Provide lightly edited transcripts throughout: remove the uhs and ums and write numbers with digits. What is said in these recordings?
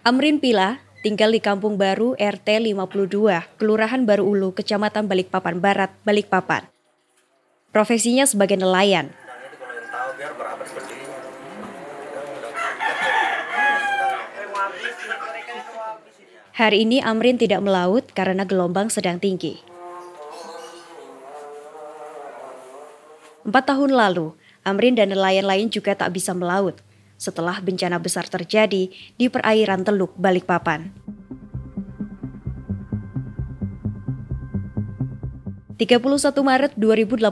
Amrin Pila tinggal di Kampung Baru RT 52, Kelurahan Baru Ulu, Kecamatan Balikpapan Barat, Balikpapan. Profesinya sebagai nelayan. Hari ini Amrin tidak melaut karena gelombang sedang tinggi. 4 tahun lalu, Amrin dan nelayan lain juga tak bisa melaut setelah bencana besar terjadi di perairan Teluk Balikpapan. 31 Maret 2018,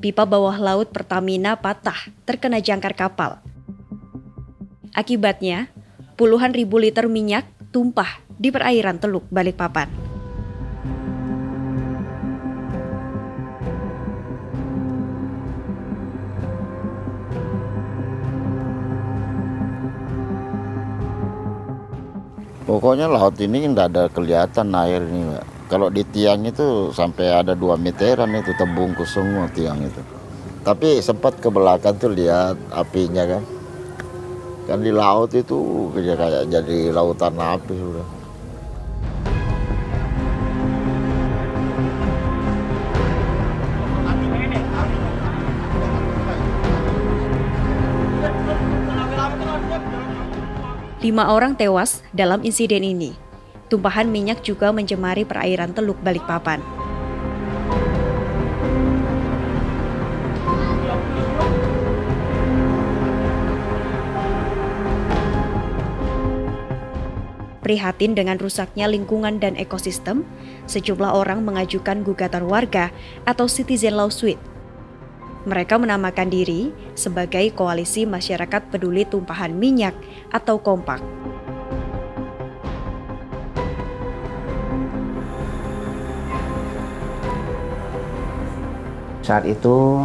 pipa bawah laut Pertamina patah terkena jangkar kapal. Akibatnya, puluhan ribu liter minyak tumpah di perairan Teluk Balikpapan. Pokoknya laut ini tidak ada kelihatan air ini, Mbak. Kalau di tiang itu sampai ada 2 meteran itu terbungkus semua tiang itu. Tapi sempat ke belakang tuh lihat apinya kan. Kan di laut itu kayak jadi lautan api sudah. Lima orang tewas dalam insiden ini. Tumpahan minyak juga mencemari perairan Teluk Balikpapan. Prihatin dengan rusaknya lingkungan dan ekosistem, sejumlah orang mengajukan gugatan warga atau citizen lawsuit. Mereka menamakan diri sebagai Koalisi Masyarakat Peduli Tumpahan Minyak atau KOMPAK. Saat itu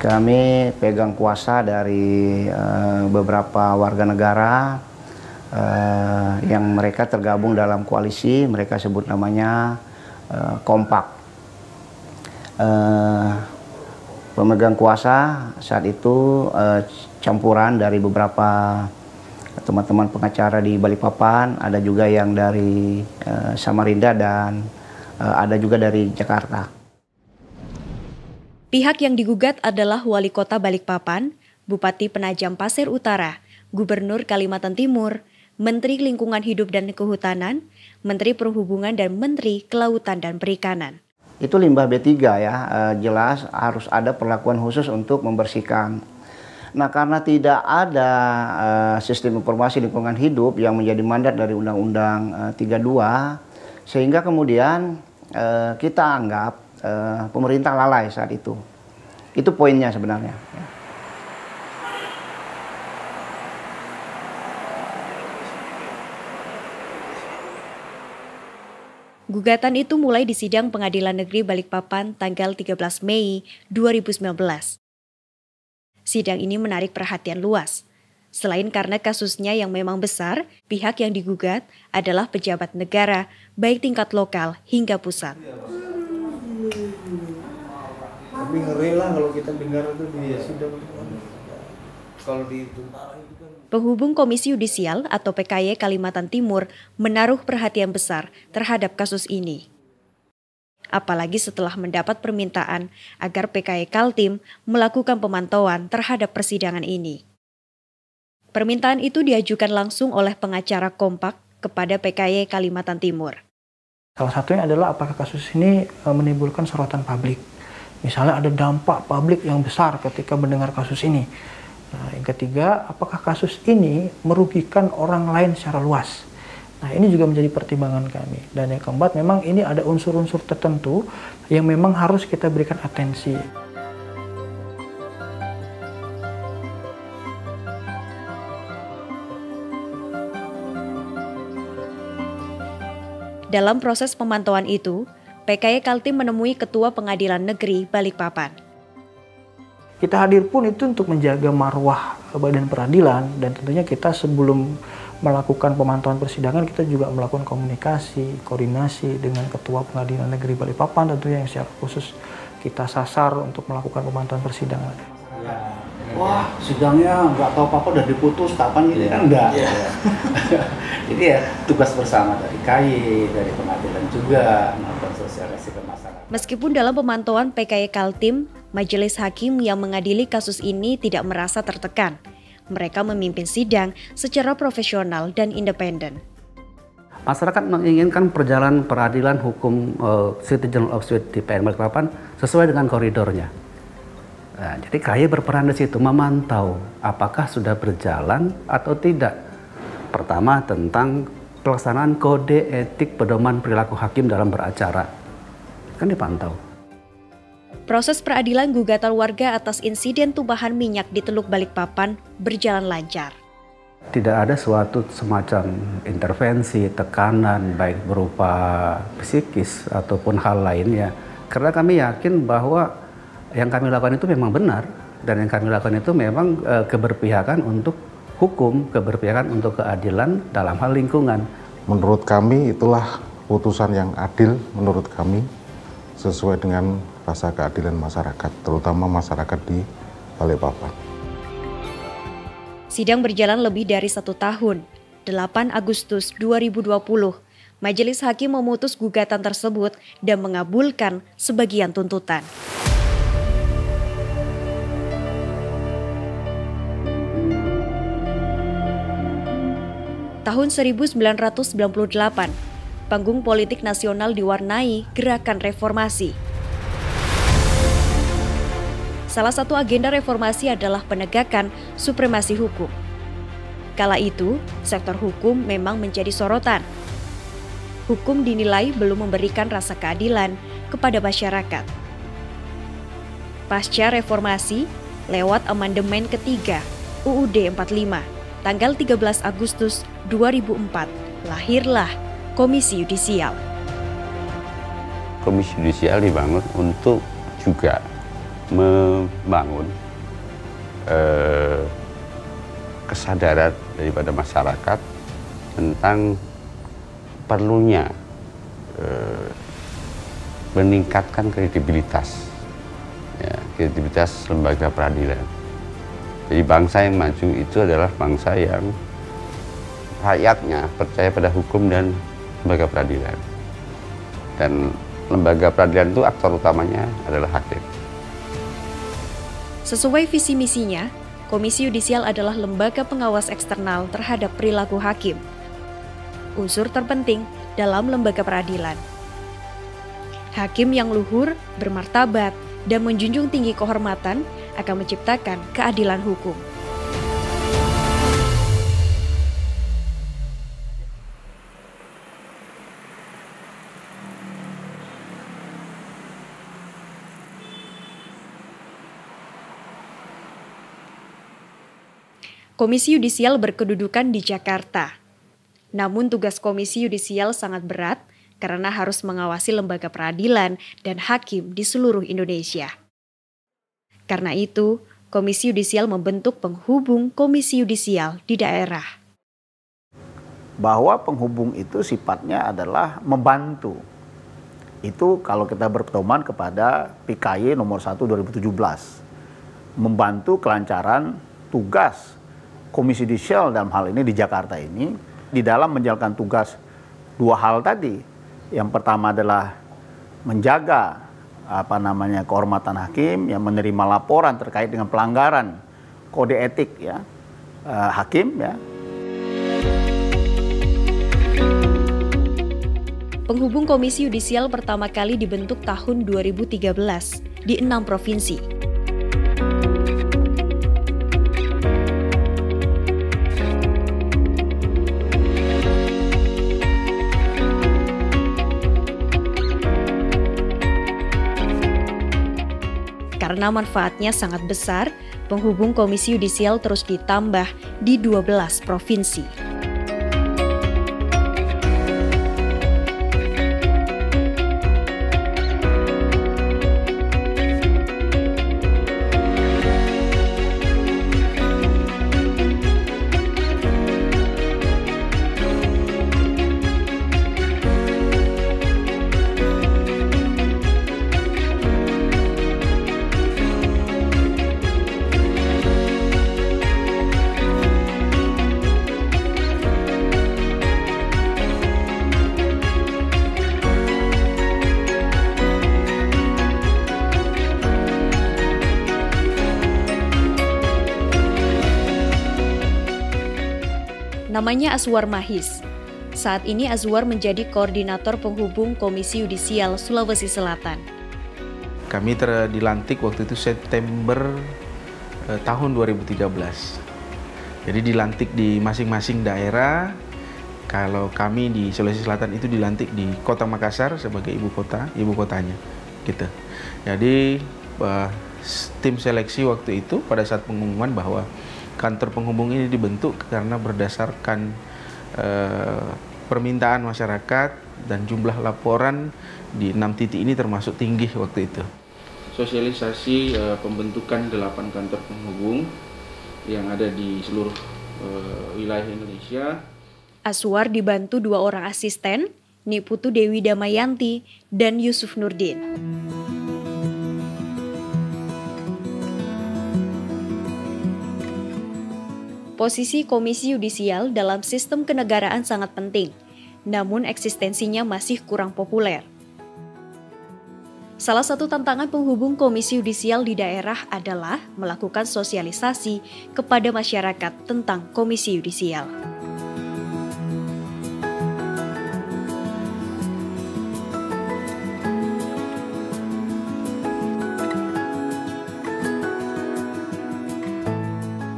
kami pegang kuasa dari beberapa warga negara yang mereka tergabung dalam koalisi, mereka sebut namanya KOMPAK. Pemegang kuasa saat itu campuran dari beberapa teman-teman pengacara di Balikpapan, ada juga yang dari Samarinda dan ada juga dari Jakarta. Pihak yang digugat adalah Wali Kota Balikpapan, Bupati Penajam Pasir Utara, Gubernur Kalimantan Timur, Menteri Lingkungan Hidup dan Kehutanan, Menteri Perhubungan dan Menteri Kelautan dan Perikanan. Itu limbah B3 ya, jelas harus ada perlakuan khusus untuk membersihkan. Nah, karena tidak ada sistem informasi lingkungan hidup yang menjadi mandat dari Undang-Undang 32, sehingga kemudian kita anggap pemerintah lalai saat itu. Itu poinnya sebenarnya. Gugatan itu mulai di sidang Pengadilan Negeri Balikpapan tanggal 13 Mei 2019. Sidang ini menarik perhatian luas. Selain karena kasusnya yang memang besar, pihak yang digugat adalah pejabat negara, baik tingkat lokal hingga pusat. Tapi ngeri lah kalau kita dengar itu di sidang. Kalau di itu. Penghubung Komisi Yudisial atau PKY Kalimantan Timur menaruh perhatian besar terhadap kasus ini. Apalagi setelah mendapat permintaan agar PKY Kaltim melakukan pemantauan terhadap persidangan ini. Permintaan itu diajukan langsung oleh pengacara KOMPAK kepada PKY Kalimantan Timur. Salah satunya adalah apakah kasus ini menimbulkan sorotan publik. Misalnya ada dampak publik yang besar ketika mendengar kasus ini. Nah, yang ketiga, apakah kasus ini merugikan orang lain secara luas? Nah, ini juga menjadi pertimbangan kami. Dan yang keempat, memang ini ada unsur-unsur tertentu yang memang harus kita berikan atensi. Dalam proses pemantauan itu, PKY Kaltim menemui Ketua Pengadilan Negeri Balikpapan. Kita hadir pun itu untuk menjaga marwah badan peradilan, dan tentunya kita sebelum melakukan pemantauan persidangan kita juga melakukan komunikasi, koordinasi dengan Ketua Pengadilan Negeri Balikpapan tentunya yang secara khusus kita sasar untuk melakukan pemantauan persidangan. Wah, sidangnya nggak tahu apa-apa udah diputus kapan gitu kan enggak. Jadi ya tugas bersama dari KY, dari pengadilan juga melakukan sosialisasi ke masyarakat. Meskipun dalam pemantauan PKY Kaltim, majelis hakim yang mengadili kasus ini tidak merasa tertekan. Mereka memimpin sidang secara profesional dan independen. Masyarakat menginginkan perjalanan peradilan hukum City Journal of Swiss di PN Balikpapan sesuai dengan koridornya. Nah, jadi KY berperan di situ memantau apakah sudah berjalan atau tidak. Pertama tentang pelaksanaan kode etik pedoman perilaku hakim dalam beracara, kan dipantau. Proses peradilan gugatan warga atas insiden tumpahan minyak di Teluk Balikpapan berjalan lancar. Tidak ada suatu semacam intervensi, tekanan baik berupa psikis ataupun hal lainnya. Karena kami yakin bahwa yang kami lakukan itu memang benar, dan yang kami lakukan itu memang keberpihakan untuk hukum, keberpihakan untuk keadilan dalam hal lingkungan. Menurut kami itulah putusan yang adil menurut kami, sesuai dengan rasa keadilan masyarakat, terutama masyarakat di Balikpapan. Sidang berjalan lebih dari 1 tahun. 8 Agustus 2020, Majelis Hakim memutus gugatan tersebut dan mengabulkan sebagian tuntutan. Tahun 1998, panggung politik nasional diwarnai gerakan reformasi. Salah satu agenda reformasi adalah penegakan supremasi hukum. Kala itu, sektor hukum memang menjadi sorotan. Hukum dinilai belum memberikan rasa keadilan kepada masyarakat. Pasca reformasi, lewat amandemen ketiga UUD 45, tanggal 13 Agustus 2004, lahirlah Komisi Yudisial. Komisi Yudisial dibangun untuk juga membangun kesadaran daripada masyarakat tentang perlunya meningkatkan kredibilitas, kredibilitas lembaga peradilan. Jadi bangsa yang maju itu adalah bangsa yang rakyatnya percaya pada hukum dan lembaga peradilan. Dan lembaga peradilan itu aktor utamanya adalah hakim. Sesuai visi misinya, Komisi Yudisial adalah lembaga pengawas eksternal terhadap perilaku hakim. Unsur terpenting dalam lembaga peradilan. Hakim yang luhur, bermartabat, dan menjunjung tinggi kehormatan akan menciptakan keadilan hukum. Komisi Yudisial berkedudukan di Jakarta. Namun tugas Komisi Yudisial sangat berat karena harus mengawasi lembaga peradilan dan hakim di seluruh Indonesia. Karena itu, Komisi Yudisial membentuk penghubung Komisi Yudisial di daerah. Bahwa penghubung itu sifatnya adalah membantu. Itu kalau kita berpedoman kepada PKY nomor 1 2017. Membantu kelancaran tugas Komisi Yudisial dalam hal ini di Jakarta ini di dalam menjalankan tugas 2 hal tadi. Yang pertama adalah menjaga kehormatan hakim yang menerima laporan terkait dengan pelanggaran kode etik hakim ya. Penghubung Komisi Yudisial pertama kali dibentuk tahun 2013 di 6 provinsi. Karena manfaatnya sangat besar, penghubung Komisi Yudisial terus ditambah di 12 provinsi. Namanya Azwar Mahis. Saat ini Azwar menjadi koordinator penghubung Komisi Yudisial Sulawesi Selatan. Kami dilantik waktu itu September tahun 2013. Jadi dilantik di masing-masing daerah. Kalau kami di Sulawesi Selatan itu dilantik di Kota Makassar sebagai ibu kotanya, gitu. Jadi tim seleksi waktu itu pada saat pengumuman bahwa kantor penghubung ini dibentuk karena berdasarkan permintaan masyarakat dan jumlah laporan di 6 titik ini termasuk tinggi waktu itu. Sosialisasi pembentukan 8 kantor penghubung yang ada di seluruh wilayah Indonesia. Azwar dibantu 2 orang asisten, Niputu Dewi Damayanti dan Yusuf Nurdin. Posisi Komisi Yudisial dalam sistem kenegaraan sangat penting, namun eksistensinya masih kurang populer. Salah satu tantangan penghubung Komisi Yudisial di daerah adalah melakukan sosialisasi kepada masyarakat tentang Komisi Yudisial.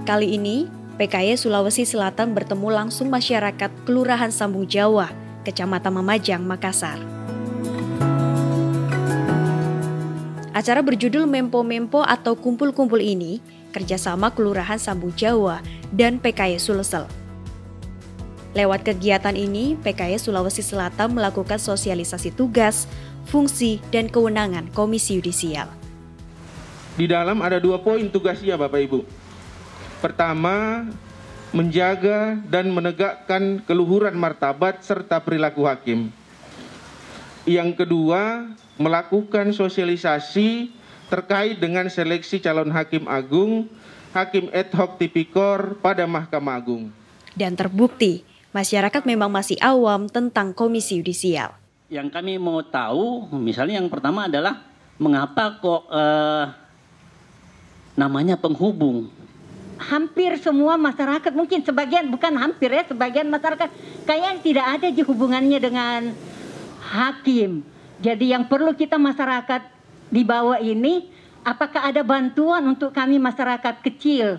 Kali ini, PKY Sulawesi Selatan bertemu langsung masyarakat Kelurahan Sambung Jawa, Kecamatan Mamajang, Makassar. Acara berjudul Mempo-Mempo atau Kumpul-Kumpul ini kerjasama Kelurahan Sambung Jawa dan PKY Sulsel. Lewat kegiatan ini, PKY Sulawesi Selatan melakukan sosialisasi tugas, fungsi, dan kewenangan Komisi Yudisial. Di dalam ada 2 poin tugasnya Bapak Ibu. Pertama, menjaga dan menegakkan keluhuran martabat serta perilaku hakim. Yang kedua, melakukan sosialisasi terkait dengan seleksi calon hakim agung, hakim ad hoc tipikor pada Mahkamah Agung. Dan terbukti, masyarakat memang masih awam tentang Komisi Yudisial. Yang kami mau tahu, misalnya yang pertama adalah mengapa kok namanya penghubung. Hampir semua masyarakat, mungkin sebagian, bukan hampir ya, sebagian masyarakat kayaknya tidak ada hubungannya dengan hakim. Jadi yang perlu kita masyarakat di bawah ini, apakah ada bantuan untuk kami masyarakat kecil?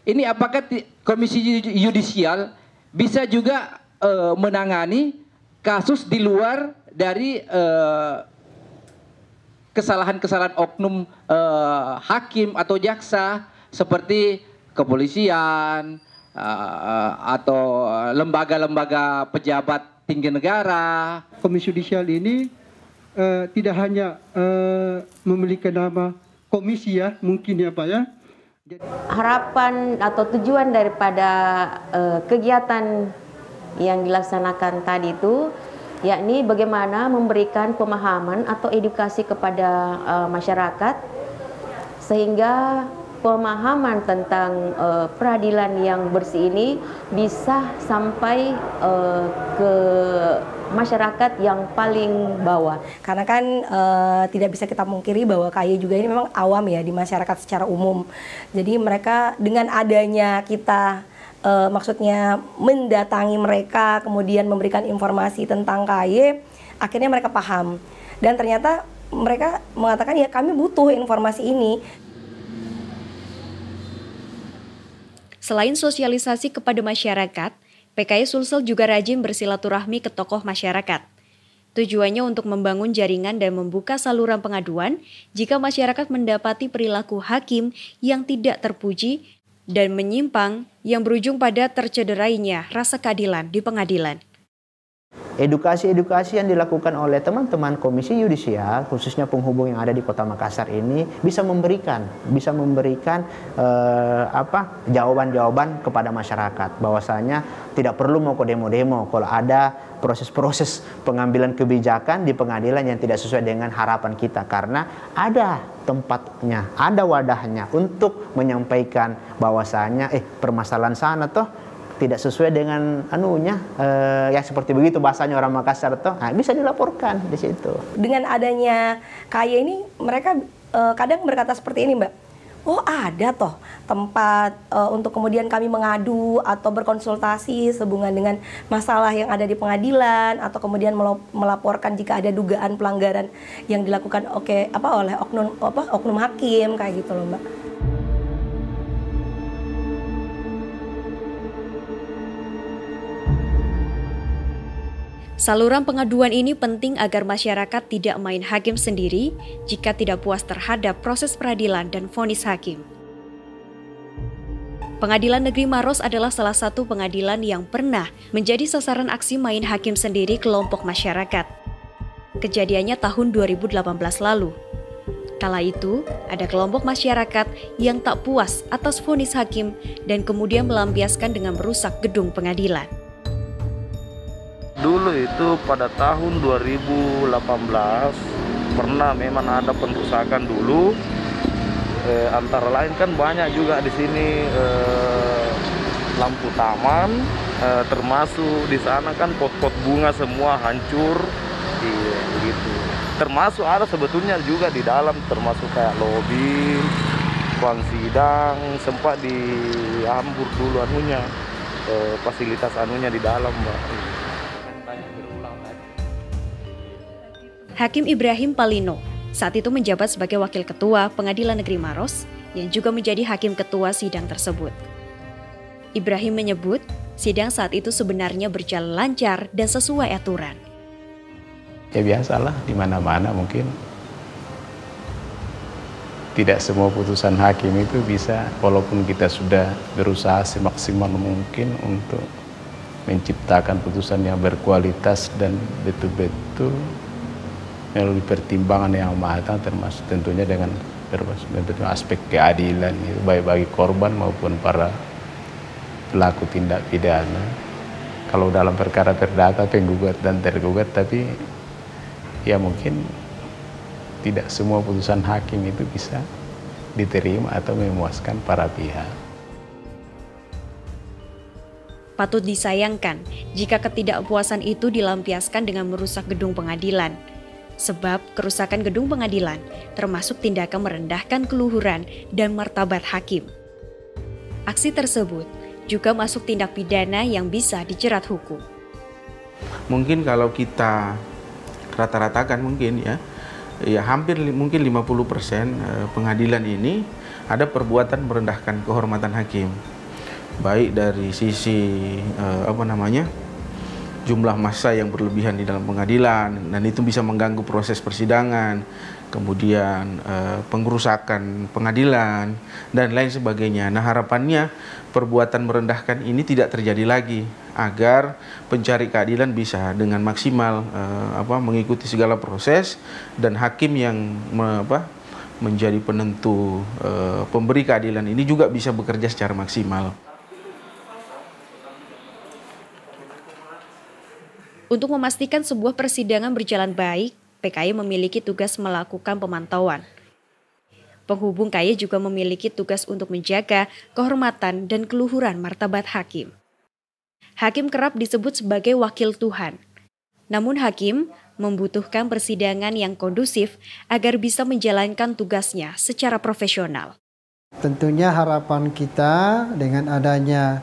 Ini apakah Komisi Yudisial bisa juga menangani kasus di luar dari kesalahan-kesalahan oknum hakim atau jaksa seperti kepolisian atau lembaga-lembaga pejabat tinggi negara. Komisi Yudisial ini tidak hanya memiliki nama komisi ya, mungkin ya Pak ya. Harapan atau tujuan daripada kegiatan yang dilaksanakan tadi itu yakni bagaimana memberikan pemahaman atau edukasi kepada masyarakat sehingga pemahaman tentang peradilan yang bersih ini bisa sampai ke masyarakat yang paling bawah. Karena kan tidak bisa kita mungkiri bahwa KY juga ini memang awam ya di masyarakat secara umum. Jadi mereka dengan adanya kita maksudnya mendatangi mereka, kemudian memberikan informasi tentang KY, akhirnya mereka paham. Dan ternyata mereka mengatakan ya kami butuh informasi ini. Selain sosialisasi kepada masyarakat, PKY Sulsel juga rajin bersilaturahmi ke tokoh masyarakat. Tujuannya untuk membangun jaringan dan membuka saluran pengaduan jika masyarakat mendapati perilaku hakim yang tidak terpuji dan menyimpang yang berujung pada tercederainya rasa keadilan di pengadilan. Edukasi-edukasi yang dilakukan oleh teman-teman Komisi Yudisial, khususnya penghubung yang ada di Kota Makassar ini, bisa memberikan jawaban-jawaban kepada masyarakat, bahwasanya tidak perlu mau ke demo-demo kalau ada proses-proses pengambilan kebijakan di pengadilan yang tidak sesuai dengan harapan kita, karena ada tempatnya, ada wadahnya untuk menyampaikan bahwasanya permasalahan sana toh tidak sesuai dengan ya seperti begitu bahasanya orang Makassar toh, bisa dilaporkan di situ. Dengan adanya KY ini mereka kadang berkata seperti ini Mbak, oh ada toh tempat untuk kemudian kami mengadu atau berkonsultasi sehubungan dengan masalah yang ada di pengadilan, atau kemudian melaporkan jika ada dugaan pelanggaran yang dilakukan oleh oknum hakim kayak gitu loh, Mbak. Saluran pengaduan ini penting agar masyarakat tidak main hakim sendiri jika tidak puas terhadap proses peradilan dan vonis hakim. Pengadilan Negeri Maros adalah salah satu pengadilan yang pernah menjadi sasaran aksi main hakim sendiri kelompok masyarakat. Kejadiannya tahun 2018 lalu. Kala itu, ada kelompok masyarakat yang tak puas atas vonis hakim dan kemudian melampiaskan dengan merusak gedung pengadilan. Dulu itu pada tahun 2018 pernah memang ada perusakan dulu. Antara lain kan banyak juga di sini lampu taman, termasuk di sana kan pot-pot bunga semua hancur, gitu. Termasuk ada sebetulnya juga di dalam, termasuk kayak lobi, ruang sidang, sempat dihambur dulu anunya, fasilitas anunya di dalam, Mbak. Hakim Ibrahim Palino saat itu menjabat sebagai Wakil Ketua Pengadilan Negeri Maros yang juga menjadi Hakim Ketua sidang tersebut. Ibrahim menyebut sidang saat itu sebenarnya berjalan lancar dan sesuai aturan. Ya biasalah, di mana-mana mungkin tidak semua putusan hakim itu bisa, walaupun kita sudah berusaha semaksimal mungkin untuk menciptakan putusan yang berkualitas dan betul-betul melalui pertimbangan yang matang, termasuk tentunya dengan aspek keadilan itu, baik bagi korban maupun para pelaku tindak pidana. Kalau dalam perkara perdata, penggugat dan tergugat, tapi ya mungkin tidak semua putusan hakim itu bisa diterima atau memuaskan para pihak. Patut disayangkan jika ketidakpuasan itu dilampiaskan dengan merusak gedung pengadilan. Sebab kerusakan gedung pengadilan termasuk tindakan merendahkan keluhuran dan martabat hakim. Aksi tersebut juga masuk tindak pidana yang bisa dijerat hukum. Mungkin kalau kita rata-ratakan mungkin ya hampir mungkin 50% pengadilan ini ada perbuatan merendahkan kehormatan hakim. Baik dari sisi jumlah massa yang berlebihan di dalam pengadilan, dan itu bisa mengganggu proses persidangan, kemudian pengerusakan pengadilan, dan lain sebagainya. Nah, harapannya perbuatan merendahkan ini tidak terjadi lagi, agar pencari keadilan bisa dengan maksimal mengikuti segala proses, dan hakim yang menjadi penentu pemberi keadilan ini juga bisa bekerja secara maksimal. Untuk memastikan sebuah persidangan berjalan baik, PKY memiliki tugas melakukan pemantauan. Penghubung KY juga memiliki tugas untuk menjaga kehormatan dan keluhuran martabat hakim. Hakim kerap disebut sebagai wakil Tuhan. Namun hakim membutuhkan persidangan yang kondusif agar bisa menjalankan tugasnya secara profesional. Tentunya harapan kita dengan adanya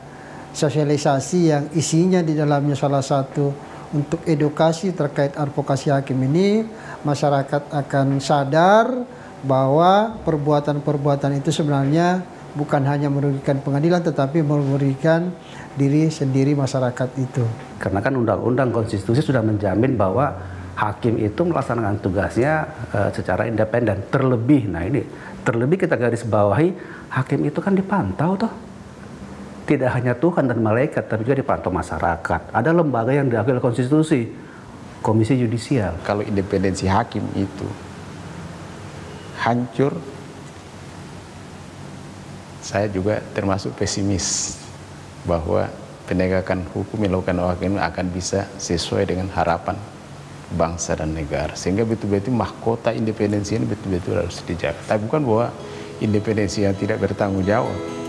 sosialisasi yang isinya di dalamnya salah satu untuk edukasi terkait advokasi hakim ini, masyarakat akan sadar bahwa perbuatan-perbuatan itu sebenarnya bukan hanya merugikan pengadilan, tetapi merugikan diri sendiri masyarakat itu. Karena kan undang-undang konstitusi sudah menjamin bahwa hakim itu melaksanakan tugasnya secara independen. Terlebih, nah ini terlebih kita garis bawahi, hakim itu kan dipantau toh. Tidak hanya Tuhan dan malaikat, tapi juga dipantau masyarakat. Ada lembaga yang diakui oleh konstitusi, Komisi Yudisial. Kalau independensi hakim itu hancur, saya juga termasuk pesimis bahwa penegakan hukum yang dilakukan hakim akan bisa sesuai dengan harapan bangsa dan negara. Sehingga betul-betul mahkota independensi ini betul-betul harus dijaga. Tapi bukan bahwa independensi yang tidak bertanggung jawab.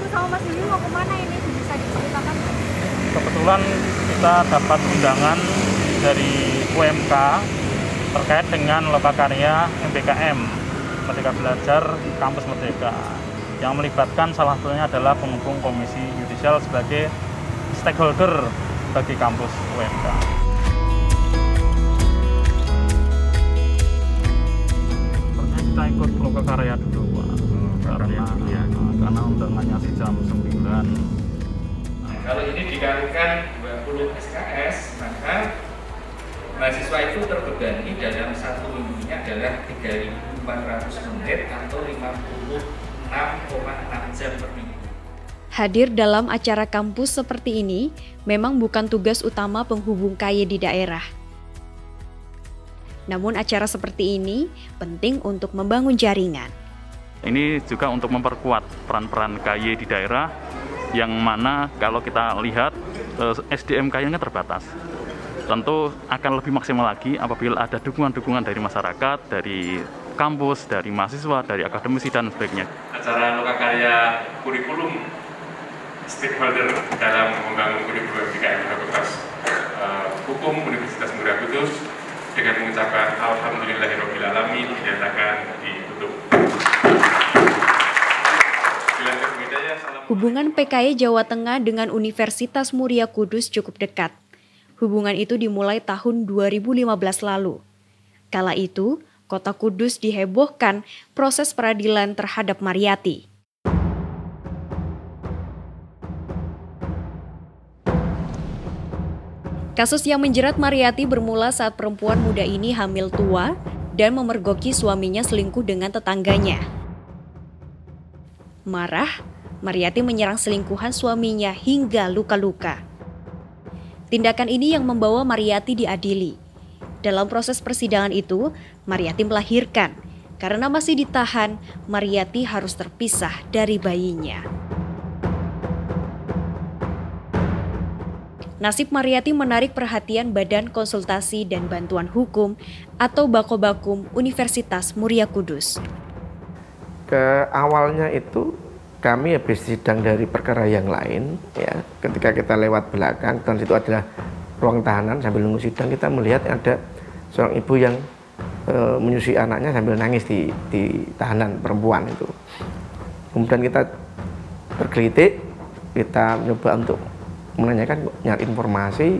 sama Mas Yuli mau kemana ini? Bisa diceritakan? Kebetulan kita dapat undangan dari UMK terkait dengan lokakarya MBKM, Merdeka Belajar Kampus Merdeka, yang melibatkan salah satunya adalah penghubung Komisi Yudisial sebagai stakeholder bagi kampus UMK. Kita ikut lokakarya dulu, Pak. Karena undangannya di jam 9. Kalau ini dikalikan 20 SKS, maka mahasiswa itu terbebani dalam satu minggunya adalah 3.400 menit atau 56,6 jam per minggu. Hadir dalam acara kampus seperti ini memang bukan tugas utama penghubung KY di daerah. Namun acara seperti ini penting untuk membangun jaringan. Ini juga untuk memperkuat peran-peran KY di daerah, yang mana kalau kita lihat SDM KY-nya terbatas. Tentu akan lebih maksimal lagi apabila ada dukungan-dukungan dari masyarakat, dari kampus, dari mahasiswa, dari akademisi, dan sebagainya. Acara lokakarya kurikulum stakeholder dalam membangun kurikulum MBKM Fakultas Hukum Universitas Muria Kudus dengan mengucapkan alhamdulillahirobbilalamin dinyatakan ditutup. Hubungan PKY Jawa Tengah dengan Universitas Muria Kudus cukup dekat. Hubungan itu dimulai tahun 2015 lalu. Kala itu, Kota Kudus dihebohkan proses peradilan terhadap Mariyati. Kasus yang menjerat Mariyati bermula saat perempuan muda ini hamil tua dan memergoki suaminya selingkuh dengan tetangganya. Marah, Mariyati menyerang selingkuhan suaminya hingga luka-luka. Tindakan ini yang membawa Mariyati diadili. Dalam proses persidangan itu, Mariyati melahirkan. Karena masih ditahan, Mariyati harus terpisah dari bayinya. Nasib Mariyati menarik perhatian Badan Konsultasi dan Bantuan Hukum atau Bakobakum Universitas Muria Kudus. Ke awalnya itu kami habis sidang dari perkara yang lain, ya. Ketika kita lewat belakang, dan itu adalah ruang tahanan, sambil nunggu sidang kita melihat ada seorang ibu yang menyusui anaknya sambil nangis di tahanan perempuan itu. Kemudian kita tergelitik, kita mencoba untuk menanyakan, nyari informasi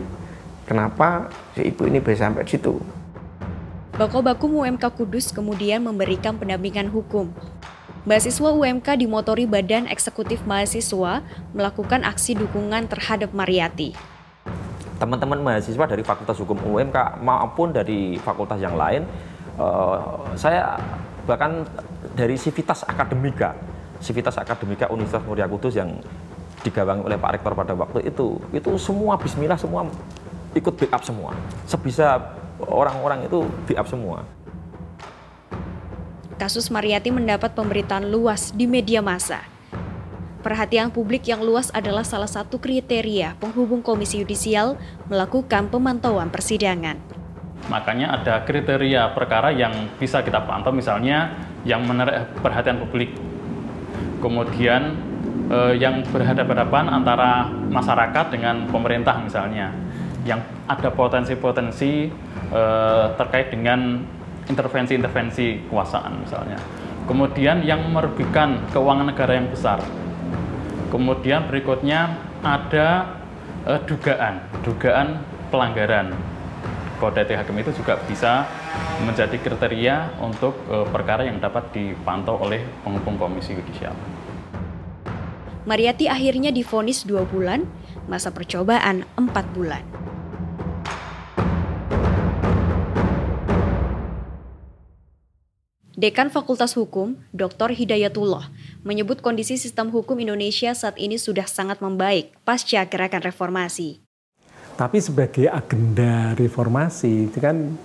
kenapa si ibu ini bisa sampai di situ. Bakobakum UMK Kudus kemudian memberikan pendampingan hukum. Mahasiswa UMK dimotori Badan Eksekutif Mahasiswa melakukan aksi dukungan terhadap Mariyati. Teman-teman mahasiswa dari Fakultas Hukum UMK maupun dari fakultas yang lain, saya bahkan dari Sivitas Akademika Universitas Muria Kudus yang digawangi oleh Pak Rektor pada waktu itu semua bismillah semua ikut backup semua. Sebisa orang-orang itu backup semua. Kasus Mariyati mendapat pemberitaan luas di media massa. Perhatian publik yang luas adalah salah satu kriteria penghubung Komisi Yudisial melakukan pemantauan persidangan. Makanya ada kriteria perkara yang bisa kita pantau, misalnya yang menarik perhatian publik. Kemudian yang berhadapan-hadapan antara masyarakat dengan pemerintah misalnya, yang ada potensi-potensi terkait dengan intervensi-intervensi kekuasaan misalnya. Kemudian yang merugikan keuangan negara yang besar. Kemudian berikutnya ada dugaan pelanggaran kode etik hakim, itu juga bisa menjadi kriteria untuk perkara yang dapat dipantau oleh penghubung Komisi Yudisial. Mariyati akhirnya divonis 2 bulan, masa percobaan 4 bulan. Dekan Fakultas Hukum, Dr. Hidayatullah, menyebut kondisi sistem hukum Indonesia saat ini sudah sangat membaik pasca gerakan reformasi. Tapi sebagai agenda reformasi itu kan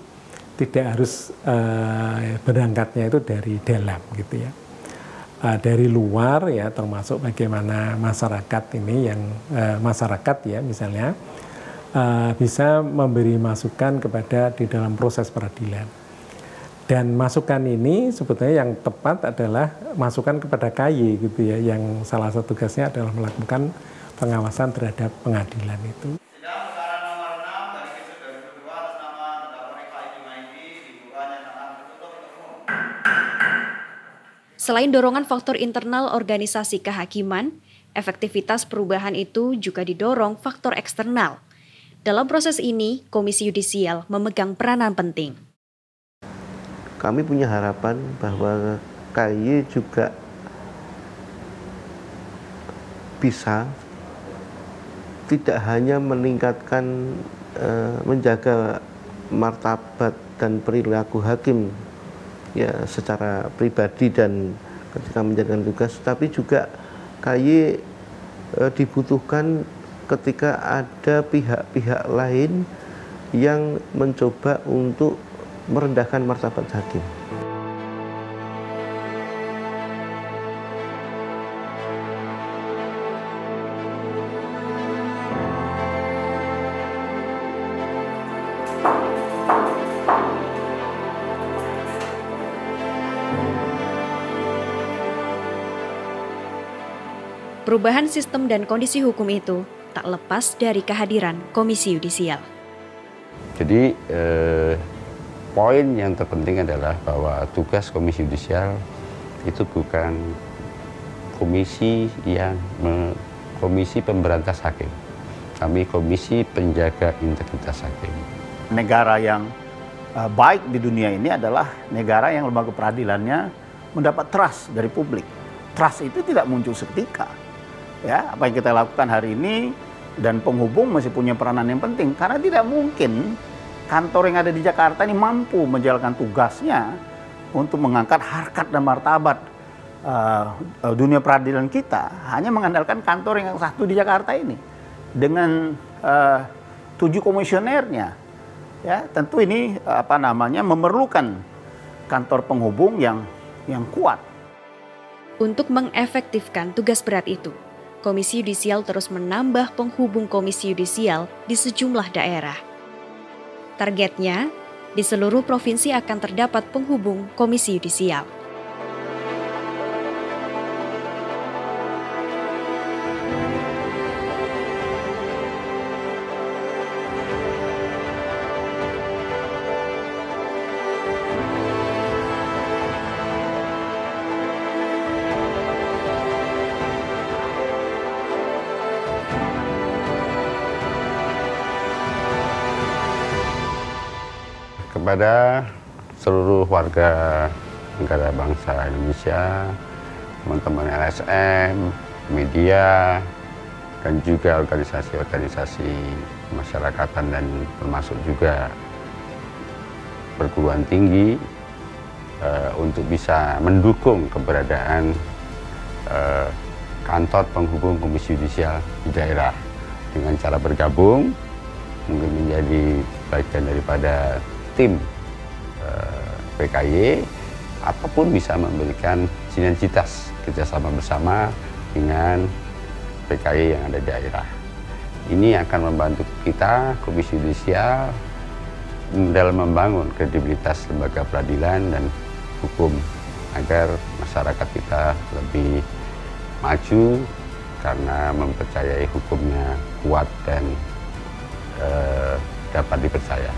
tidak harus berangkatnya itu dari dalam gitu ya. Dari luar ya, termasuk bagaimana masyarakat ini yang masyarakat ya misalnya bisa memberi masukan kepada di dalam proses peradilan. Dan masukan ini sebetulnya yang tepat adalah masukan kepada KY gitu ya, yang salah satu tugasnya adalah melakukan pengawasan terhadap pengadilan itu. Selain dorongan faktor internal organisasi kehakiman, efektivitas perubahan itu juga didorong faktor eksternal. Dalam proses ini, Komisi Yudisial memegang peranan penting. Kami punya harapan bahwa KY juga bisa tidak hanya meningkatkan, menjaga martabat dan perilaku hakim ya secara pribadi dan ketika menjalankan tugas, tapi juga KY dibutuhkan ketika ada pihak-pihak lain yang mencoba untuk merendahkan martabat hakim. Perubahan sistem dan kondisi hukum itu tak lepas dari kehadiran Komisi Yudisial. Jadi poin yang terpenting adalah bahwa tugas Komisi Yudisial itu bukan komisi yang komisi pemberantas hakim. Kami komisi penjaga integritas hakim. Negara yang baik di dunia ini adalah negara yang lembaga peradilannya mendapat trust dari publik. Trust itu tidak muncul seketika. Ya, apa yang kita lakukan hari ini dan penghubung masih punya peranan yang penting karena tidak mungkin kantor yang ada di Jakarta ini mampu menjalankan tugasnya untuk mengangkat harkat dan martabat dunia peradilan kita hanya mengandalkan kantor yang satu di Jakarta ini dengan 7 komisionernya. Ya, tentu ini memerlukan kantor penghubung yang kuat. Untuk mengefektifkan tugas berat itu, Komisi Yudisial terus menambah penghubung Komisi Yudisial di sejumlah daerah. Targetnya, di seluruh provinsi akan terdapat penghubung Komisi Yudisial. Kepada seluruh warga negara bangsa Indonesia, teman-teman LSM, media, dan juga organisasi-organisasi masyarakatan dan termasuk juga perguruan tinggi untuk bisa mendukung keberadaan kantor penghubung Komisi Yudisial di daerah dengan cara bergabung, mungkin menjadi bagian daripada tim PKY ataupun bisa memberikan sinergitas kerjasama bersama dengan PKY yang ada di daerah. Ini akan membantu kita Komisi Yudisial dalam membangun kredibilitas lembaga peradilan dan hukum agar masyarakat kita lebih maju karena mempercayai hukumnya kuat dan dapat dipercaya.